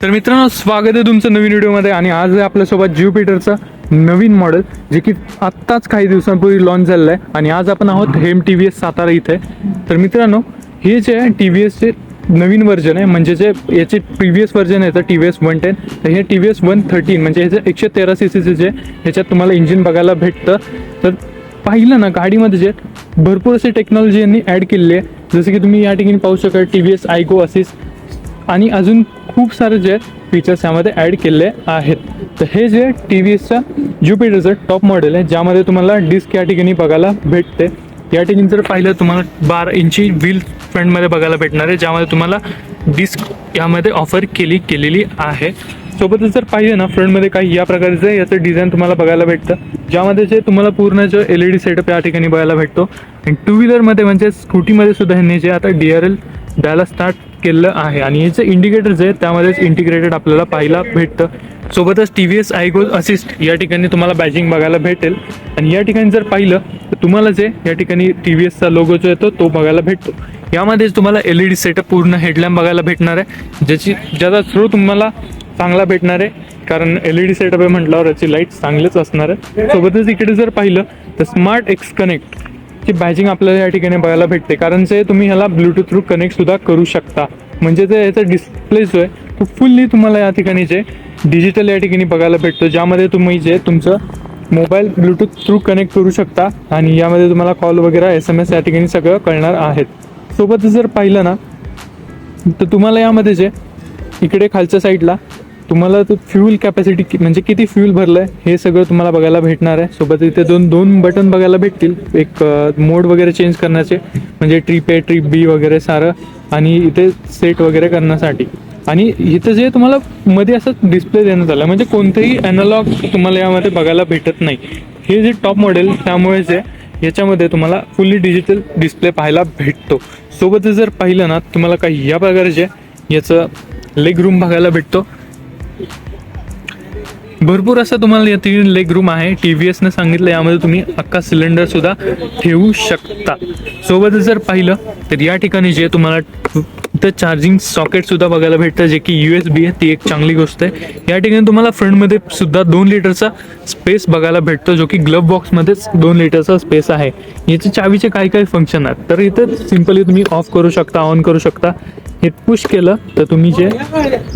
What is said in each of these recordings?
तर मित्रांनो, स्वागत आहे तुमचं नवीन व्हिडिओमध्ये. आणि आज आहे आपल्यासोबत ज्युपिटरचं नवीन मॉडेल, जे की आत्ताच काही दिवसांपूर्वी लॉन्च झालेलं आहे. आणि आज आपण आहोत हेम TVS सातारा इथे. तर मित्रांनो, हे जे आहे TVSचे नवीन व्हर्जन आहे, म्हणजे जे याचे प्रिव्हियस व्हर्जन आहे तर TVS 110, तर हे TVS 113 म्हणजे ह्याचं 113 CCचं जे ह्याच्यात तुम्हाला इंजिन बघायला भेटतं. तर पाहिलं ना, गाडीमध्ये जे भरपूर असे टेक्नॉलॉजी यांनी ॲड केलेली आहे. जसं की तुम्ही या ठिकाणी पाहू शकाल TVS iGo असिस्ट, आणि अजून खूप सारे जे फीचर्स यामध्ये ॲड केले आहेत. तर हे जे TVSचं ज्युपिटरचं टॉप मॉडेल आहे, ज्यामध्ये तुम्हाला डिस्क या ठिकाणी बघायला भेटते. या ठिकाणी जर पाहिलं तुम्हाला 12 इंची व्हील फ्रंटमध्ये बघायला भेटणार आहे, ज्यामध्ये तुम्हाला डिस्क यामध्ये ऑफर केलेली आहे. सोबतच जर पाहिलं ना, फ्रंटमध्ये काही या प्रकारचं याचं डिझाईन तुम्हाला बघायला भेटतं, ज्यामध्ये जे तुम्हाला पूर्ण जो LED सेटअप या ठिकाणी बघायला भेटतो. आणि टू व्हीलरमध्ये म्हणजे स्कूटीमध्ये सुद्धा ह्यांनी जे आता DRL द्यायला स्टार्ट केलं आहे. आणि हे जे इंडिकेटर जे त्यामध्येच इंटिग्रेटेड आपल्याला पाहायला भेटतं. सोबतच TVS iGo असिस्ट या ठिकाणी तुम्हाला बॅजिंग बघायला भेटेल. आणि या ठिकाणी जर पाहिलं तर तुम्हाला जे या ठिकाणी TVSचा लोगो जो येतो तो बघायला भेटतो. यामध्येच तुम्हाला LED सेटअप पूर्ण हेडलॅम्प बघायला भेटणार आहे, ज्याचा थ्रू तुम्हाला चांगला भेटणार आहे, कारण LED सेटअप आहे म्हटल्यावर याची लाईट चांगलेच असणार आहे. सोबतच इकडे जर पाहिलं तर स्मार्ट X कनेक्ट ची बॅजिंग आपल्याला या ठिकाणी बघायला भेटते, कारण जे तुम्ही ह्याला ब्लूटूथ थ्रू कनेक्ट सुद्धा करू शकता. म्हणजे जे याचा डिस्प्ले जो आहे तो फुल्ली तुम्हाला या ठिकाणी जे डिजिटल या ठिकाणी बघायला भेटतो, ज्यामध्ये तुम्ही जे तुमचं मोबाईल ब्लूटूथ थ्रू कनेक्ट करू शकता. आणि यामध्ये तुम्हाला कॉल वगैरे SMS या ठिकाणी सगळं कळणार आहेत. सोबतच जर पाहिलं ना, तर तुम्हाला यामध्ये जे इकडे खालच्या साईडला तुम्हाला तो फ्यूल कॅपॅसिटी म्हणजे किती फ्यूल भरलं आहे हे सगळं तुम्हाला बघायला भेटणार आहे. सोबत इथे दोन बटन बघायला भेटतील, एक मोड वगैरे चेंज करण्याचे, म्हणजे ट्रिप A ट्रिप B वगैरे सारं, आणि इथे सेट वगैरे करण्यासाठी. आणि इथं जे तुम्हाला मध्ये असं डिस्प्ले देण्यात आलं, म्हणजे कोणतंही ॲनालॉग तुम्हाला यामध्ये बघायला भेटत नाही. हे जे टॉप मॉडेल त्यामुळे जे याच्यामध्ये तुम्हाला फुल्ली डिजिटल डिस्प्ले पाहायला भेटतो. सोबतच जर पाहिलं ना, तुम्हाला काही या प्रकारे जे याचं लेग रूम बघायला भेटतो. भरपूर असं तुम्हाला या 3 लेग रूम आहे. TVSने सांगितलं यामध्ये तुम्ही अख्खा सिलेंडर सुद्धा ठेवू शकता. सोबतच जर पाहिलं तर या ठिकाणी जे तुम्हाला इथं चार्जिंग सॉकेट सुद्धा बघायला भेटतं, जे की USB आहे, ती एक चांगली गोष्ट आहे. या ठिकाणी तुम्हाला फ्रंटमध्ये सुद्धा 2 लिटरचा स्पेस बघायला भेटतो, जो की ग्लव्ह बॉक्समध्येच 2 लिटरचा स्पेस आहे. याचे चावीचे काय फंक्शन आहेत, तर इथं सिम्पली तुम्ही ऑफ करू शकता, ऑन करू शकता. हे पुश केलं तर तुम्ही जे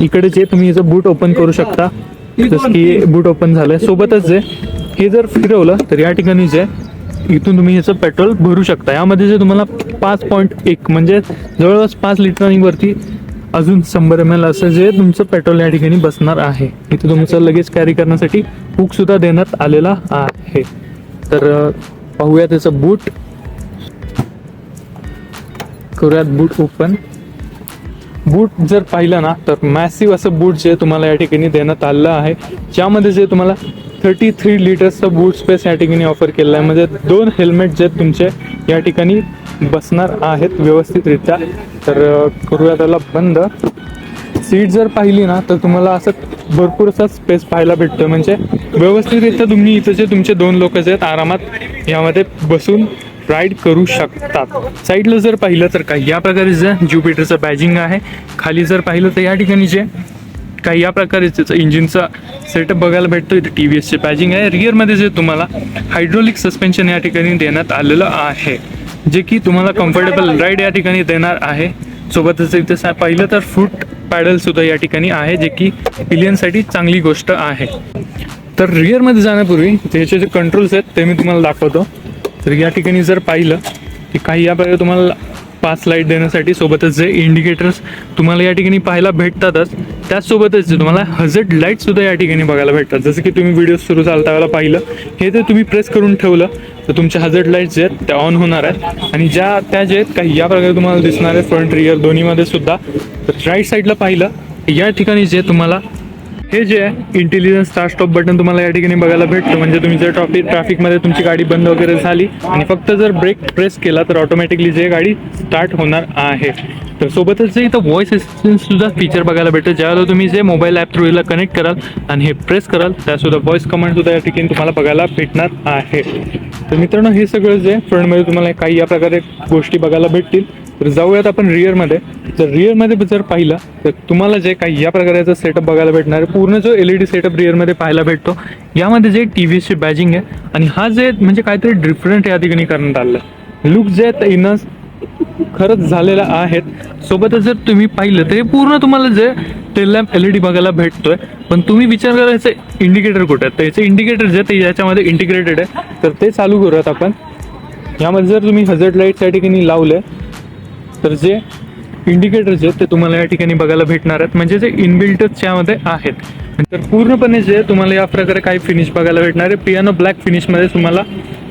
इकडे जे तुम्ही याचं बूट ओपन करू शकता, जसं की बूट ओपन झालं. सोबतच जे हे जर फिरवलं तर या ठिकाणी जे इथून तुम्ही ह्याचं पेट्रोल भरू शकता. यामध्ये जे तुम्हाला 5.1 म्हणजे जवळपास 5 लिटरांवरती अजून 100 ml असं जे तुमचं पेट्रोल या ठिकाणी बसणार आहे. इथे तुमचं लगेच कॅरी करण्यासाठी हुक सुद्धा देण्यात आलेला आहे. तर पाहूया त्याचं बूट, करूयात बूट ओपन. बूट जर पाहिलं ना, तर मॅसिव्ह असं बूट जे तुम्हाला या ठिकाणी देण्यात आलेलं आहे, ज्यामध्ये जे तुम्हाला 33 लिटर्सचं बूट स्पेस या ठिकाणी ऑफर केलेलं आहे. म्हणजे 2 हेल्मेट जे तुमचे या ठिकाणी बसणार आहेत व्यवस्थितरित्या. तर करूया त्याला बंद. सीट जर पाहिली ना, तर तुम्हाला असं भरपूर असा स्पेस पाहायला भेटतो, म्हणजे व्यवस्थितरित्या तुम्ही इथं जे तुमचे 2 लोक जे आहेत आरामात यामध्ये बसून राईड करू शकतात. साईडला जर पाहिलं तर काही या प्रकारे जे ज्युपिटरचं बॅजिंग आहे. खाली जर पाहिलं तर या ठिकाणी जे काही या प्रकारे त्याचं इंजिनचा सेटअप बघायला भेटतो. इथे TVSचे बॅजिंग आहे. रिअरमध्ये जे तुम्हाला हायड्रोलिक सस्पेन्शन या ठिकाणी देण्यात आलेलं आहे, जे की तुम्हाला कम्फर्टेबल राईड या ठिकाणी देणार आहे. सोबतच इथे पाहिलं तर फूट पॅडल सुद्धा या ठिकाणी आहे, जे की पिलियनसाठी चांगली गोष्ट आहे. तर रिअरमध्ये जाण्यापूर्वी त्याचे जे कंट्रोल्स आहेत ते मी तुम्हाला दाखवतो. तर या ठिकाणी जर पाहिलं की काही या प्रकारे तुम्हाला 5 लाईट देण्यासाठी, सोबतच जे इंडिकेटर्स तुम्हाला या ठिकाणी पाहायला भेटतातच, त्याचसोबतच तुम्हाला हझर्ड लाईटसुद्धा या ठिकाणी बघायला भेटतात. जसं की तुम्ही व्हिडिओ सुरू चालता पाहिलं, हे जर तुम्ही प्रेस करून ठेवलं तर तुमच्या हझर्ड लाईट्स जे आहेत त्या ऑन होणार आहेत. आणि त्या जे आहेत काही या प्रकारे तुम्हाला दिसणार आहे, फ्रंट रिअर दोन्हीमध्ये सुद्धा. तर राईट साईडला पाहिलं या ठिकाणी जे तुम्हाला हे जे आहे इंटेलिजन्स स्टार्ट स्टॉप बटन तुम्हाला या ठिकाणी बघायला भेटतं. म्हणजे तुम्ही जर ट्रॅफिकमध्ये तुमची गाडी बंद वगैरे झाली आणि फक्त जर ब्रेक प्रेस केला तर ऑटोमॅटिकली जे गाडी स्टार्ट होणार आहे. तर सोबतच जे इथं व्हॉइस असिस्टंट सुद्धा फीचर बघायला भेटतं, ज्यावेळेला तुम्ही जे मोबाईल ॲप थ्रू याला कनेक्ट कराल आणि हे प्रेस कराल त्यासुद्धा व्हॉइस कमांड सुद्धा या ठिकाणी तुम्हाला बघायला भेटणार आहे. तर मित्रांनो, हे सगळं जे फ्रंटमध्ये तुम्हाला काही या प्रकारे गोष्टी बघायला भेटतील. तर जाऊयात आपण रिअरमध्ये. तर रिअरमध्ये जर पाहिलं तर तुम्हाला जे काही या प्रकारचा सेटअप बघायला भेटणार आहे, पूर्ण जो LED सेटअप रिअरमध्ये पाहायला भेटतो. यामध्ये जे TVSची बॅजिंग आहे आणि हा जे म्हणजे काहीतरी डिफरंट या ठिकाणी करण्यात आलं आहे. लुक जे आहेत इनस खरंच झालेला आहेत. सोबतच जर तुम्ही पाहिलं तर हे पूर्ण तुम्हाला जे टेल लॅम्प LED बघायला भेटतोय. पण तुम्ही विचार करा याचे इंडिकेटर कुठे आहेत, तर याचे इंडिकेटर जे ते याच्यामध्ये इंटिग्रेटेड आहे. तर ते चालू करूयात आपण. यामध्ये जर तुम्ही हजर्ड लाईट त्या ठिकाणी लावले तर जे इंडिकेटर जे ते तुम्हाला या ठिकाणी बघायला भेटणार आहेत, म्हणजे जे इनबिल्टच यामध्ये आहेत. तर पूर्णपणे जे तुम्हाला या प्रकारे काही फिनिश बघायला भेटणार आहे, पियानो ब्लॅक फिनिशमध्ये तुम्हाला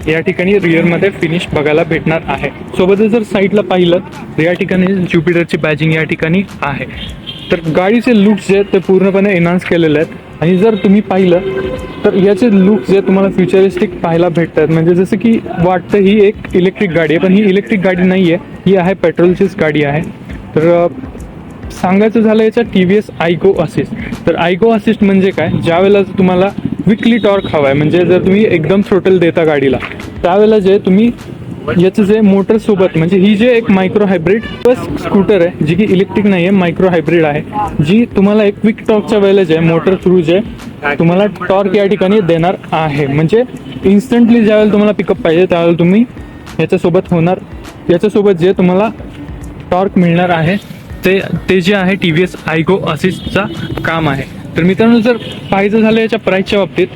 या ठिकाणी रिअरमध्ये फिनिश बघायला भेटणार आहे. सोबतच जर साईडला पाहिलं तर या ठिकाणी ज्युपिटरची बॅजिंग या ठिकाणी आहे. तर गाडीचे लुक्स जे ते पूर्णपणे एनहान्स केलेले आहेत. आणि जर तुम्ही पाहिलं तर याचे लुक्स जे तुम्हाला फ्युचरिस्टिक पाहायला भेटतात, म्हणजे जसं की वाटतं ही एक इलेक्ट्रिक गाडी आहे, पण ही इलेक्ट्रिक गाडी नाही आहे, ही आहे पेट्रोलचीच गाडी आहे. तर सांगायचं झालं याच्या TVS आयगो असिस्ट. तर आयगो असिस्ट म्हणजे काय, ज्यावेळेला तुम्हाला क्विकली टॉर्क हवा आहे, म्हणजे जर तुम्ही एकदम थ्रोटल देता गाडीला, त्यावेळेला जे तुम्ही याचं जे मोटरसोबत, म्हणजे ही जे एक मायक्रो हायब्रिड बस स्कूटर आहे जी की इलेक्ट्रिक नाही आहे, मायक्रो हायब्रिड आहे, जी तुम्हाला एक क्विक टॉर्कच्या वेळेला जे मोटर थ्रू जे तुम्हाला टॉर्क या ठिकाणी देणार आहे. म्हणजे इन्स्टंटली ज्यावेळेला तुम्हाला पिकअप पाहिजे त्यावेळेला तुम्ही याच्यासोबत होणार, याच्यासोबत जे तुम्हाला टॉर्क मिळणार आहे ते जे आहे TVS आयगो असिस्टचा काम आहे. तर मित्रांनो जर पाहायचं झालं याच्या प्राईसच्या बाबतीत,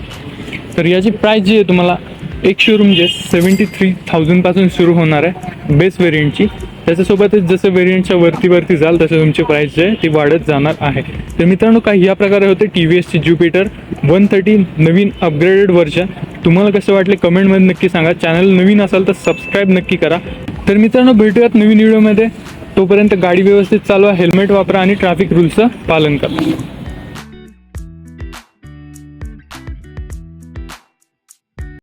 तर याची प्राईस जी आहे तुम्हाला एक शोरूम जे 73,000 पासून सुरू होणार आहे बेस व्हेरियंटची. त्याच्यासोबतच जसं व्हेरियंटच्या वरती जाल तसं तुमची प्राईस जे आहे ती वाढत जाणार आहे. तर मित्रांनो काही या प्रकारे होते TVSची ज्युपिटर 130 नवीन अपग्रेडेड व्हर्जन. तुम्हाला कसं वाटले कमेंटमध्ये नक्की सांगा. चॅनल नवीन असाल तर सबस्क्राईब नक्की करा. तर मित्रांनो भेटूयात नवीन व्हिडिओमध्ये. तोपर्यंत गाडी व्यवस्थित चालवा, हेल्मेट वापरा आणि ट्रॅफिक रूल्सचं पालन करा.